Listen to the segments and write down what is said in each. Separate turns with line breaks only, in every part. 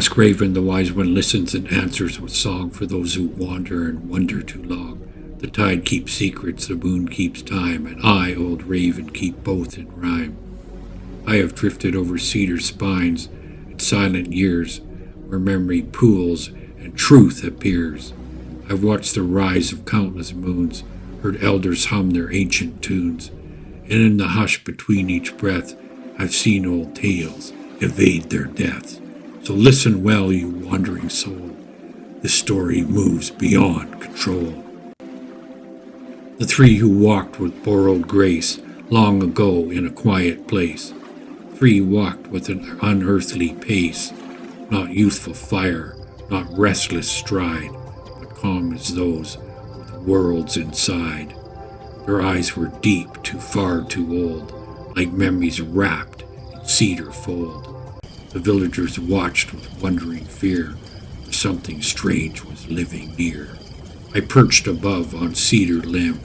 AskRaven, the wise one, listens and answers with song for those who wander and wonder too long. The tide keeps secrets, the moon keeps time, and I, old raven, keep both in rhyme. I have drifted over cedar spines in silent years, where memory pools and truth appears. I've watched the rise of countless moons, heard elders hum their ancient tunes, and in the hush between each breath, I've seen old tales evade their deaths. So listen well, you wandering soul. This story moves beyond control. The three who walked with borrowed grace long ago in a quiet place. Three walked with an unearthly pace, not youthful fire, not restless stride, but calm as those with worlds inside. Their eyes were deep, too far too old, like memories wrapped in cedar fold. The villagers watched with wondering fear, for something strange was living near. I perched above on cedar limb,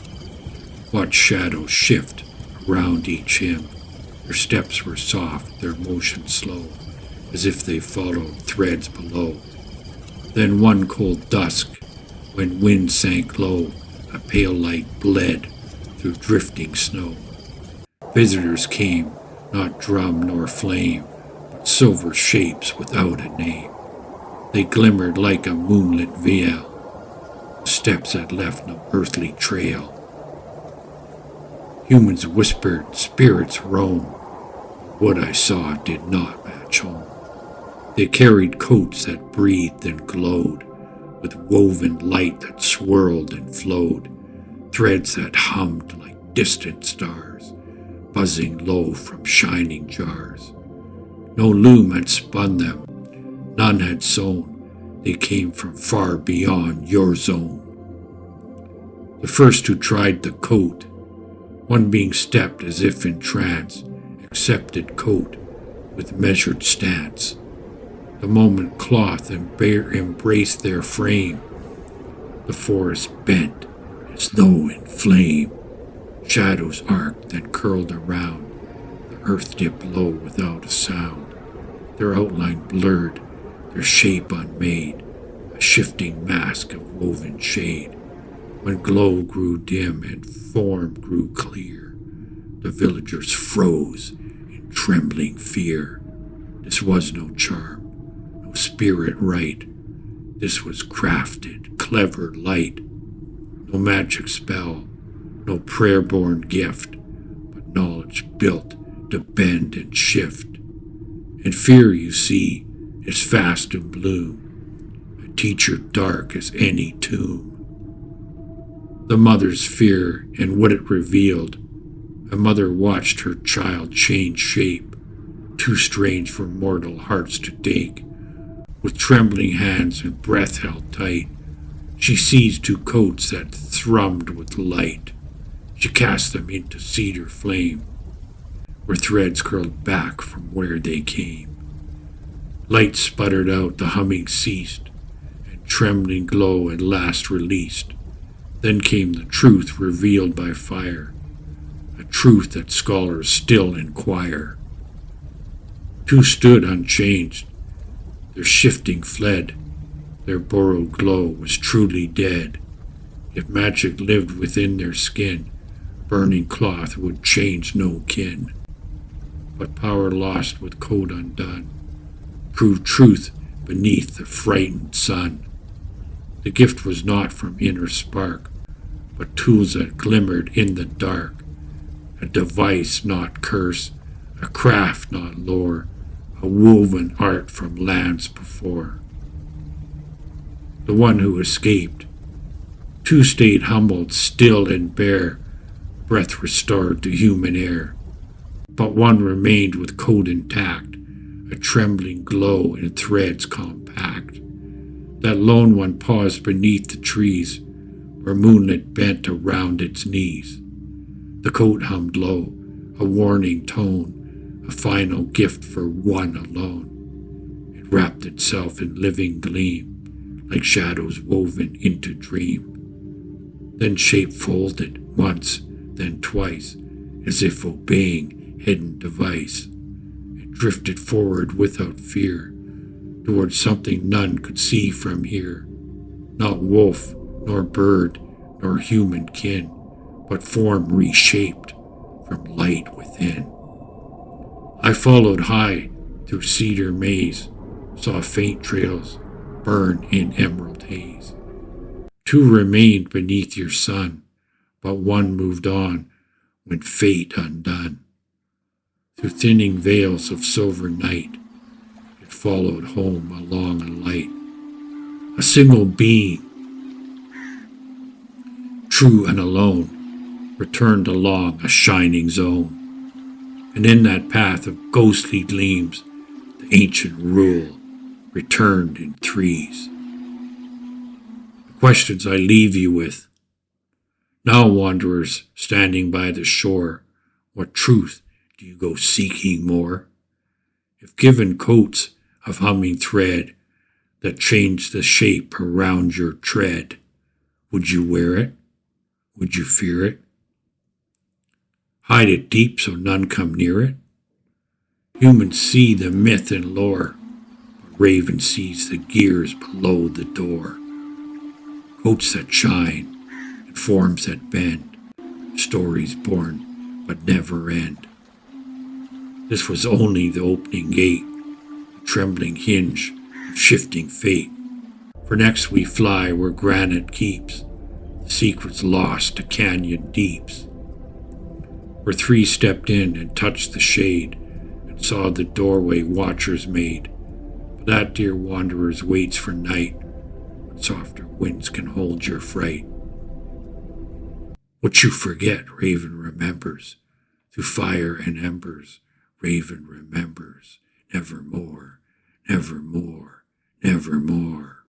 watched shadows shift around each him. Their steps were soft, their motion slow, as if they followed threads below. Then one cold dusk, when wind sank low, a pale light bled through drifting snow. Visitors came, not drum nor flame, but silver shapes without a name. They glimmered like a moonlit veil, steps that left no earthly trail. Humans whispered, spirits roam. What I saw did not match home. They carried coats that breathed and glowed, with woven light that swirled and flowed, threads that hummed like distant stars, buzzing low from shining jars. No loom had spun them, none had sewn, they came from far beyond your zone. The first who tried the coat, one being stepped as if in trance, accepted coat with measured stance. The moment cloth embraced their frame, the forest bent as though in flame. Shadows arced and curled around, the earth dipped low without a sound. Their outline blurred, their shape unmade, a shifting mask of woven shade. When glow grew dim and form grew clear, the villagers froze in trembling fear. This was no charm, no spirit right. This was crafted, clever light. No magic spell, no prayer-born gift, but knowledge built to bend and shift. And fear, you see, is fast to bloom, a teacher dark as any tomb. The mother's fear and what it revealed. A mother watched her child change shape, too strange for mortal hearts to take. With trembling hands and breath held tight, she seized two coats that thrummed with light. She cast them into cedar flame, where threads curled back from where they came. Light sputtered out, the humming ceased, and trembling glow at last released. Then came the truth revealed by fire, a truth that scholars still inquire. Two stood unchanged, their shifting fled, their borrowed glow was truly dead. If magic lived within their skin, burning cloth would change no kin. But power lost with code undone proved truth beneath the frightened sun. The gift was not from inner spark, but tools that glimmered in the dark. A device, not curse, a craft, not lore, a woven art from lands before. The one who escaped, two stayed humbled, still and bare, breath restored to human air. But one remained with code intact, a trembling glow in threads compact. That lone one paused beneath the trees, where moonlit bent around its knees. The coat hummed low, a warning tone, a final gift for one alone. It wrapped itself in living gleam, like shadows woven into dream. Then shape folded, once, then twice, as if obeying hidden device. It drifted forward without fear, towards something none could see from here. Not wolf, nor bird, nor human kin, but form reshaped from light within. I followed high through cedar maze, saw faint trails burn in emerald haze. Two remained beneath your sun, but one moved on when fate undone. Through thinning veils of silver night, it followed home along a light. A single being, true and alone, returned along a shining zone. And in that path of ghostly gleams, the ancient rule returned in threes. The questions I leave you with. Now, wanderers standing by the shore, what truth do you go seeking more? If given coats of humming thread that change the shape around your tread, would you wear it? Would you fear it? Hide it deep so none come near it? Humans see the myth and lore, but Raven sees the gears below the door. Coats that shine and forms that bend, stories born but never end. This was only the opening gate, the trembling hinge of shifting fate. For next we fly where granite keeps the secrets lost to canyon deeps. Where three stepped in and touched the shade and saw the doorway watchers made. But that, dear wanderers, waits for night when softer winds can hold your fright. What you forget, Raven remembers. Through fire and embers, Raven remembers. Nevermore, nevermore, nevermore.